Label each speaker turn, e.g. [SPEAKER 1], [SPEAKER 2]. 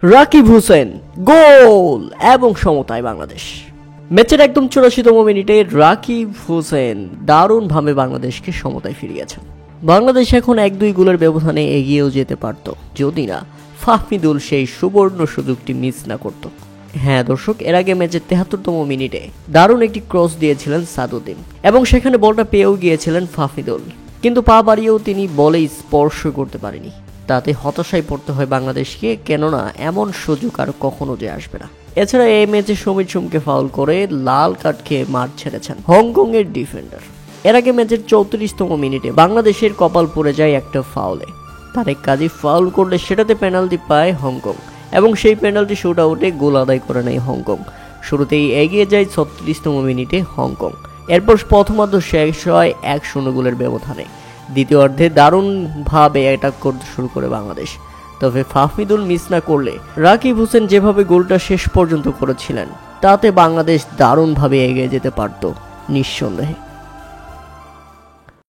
[SPEAKER 1] রাকিব হোসেন গোল এবং সমতায় বাংলাদেশ। ম্যাচের একদম 84তম মিনিটে রাকিব হোসেন দারুণভাবে বাংলাদেশকে সমতায় ফিরিয়েছেন। বাংলাদেশ এখন 1-2 গোলের ব্যবধানে এগিয়েও যেতে পারত যদি না ফাহমিদুল সেই সুবর্ণ সুযোগটি মিস না করত। হ্যাঁ দর্শক, এর আগে ম্যাচের 73তম মিনিটে দারুণ একটি ক্রস দিয়েছিলেন সাদুদ্দিন এবং সেখানে বলটা পেয়েও গিয়েছিলেন ফাহমিদুল, কিন্তু পা বাড়িয়েও তিনি বলে স্পর্শ করতে পারেনি। তাতে হতাশায় পড়তে হয় বাংলাদেশকে, কেননা এমন সুযোগ আর কখনো যে আসবে না। এছাড়া এই ম্যাচে সমীর সুমকে ফাউল করে লাল কার্ড খেয়ে মাঠ ছেড়েছেন হংকং এর ডিফেন্ডার। এর আগে ম্যাচের 34তম মিনিটে বাংলাদেশের কপাল পড়ে যায় একটা ফাউলে। তারেক কাজী ফাউল করলে সেটাতে পেনাল্টি পায় হংকং এবং সেই পেনাল্টি শুট আউটে গোল আদায় করে নেয় হংকং। শুরুতেই এগিয়ে যায় 36তম মিনিটে হংকং। এরপর প্রথমার্ধ শেষ হয় 1-0 গোলের ব্যবধানে। দ্বিতীয়ার্ধে দারুণভাবে অ্যাটাক করতে শুরু করে বাংলাদেশ। তবে ফাহমিদুল মিস না করলে রাকিব হোসেন যেভাবে গোলটা শেষ পর্যন্ত করেছিলেন তাতে বাংলাদেশ দারুণভাবে এগিয়ে যেতে পারত নিঃসন্দেহে।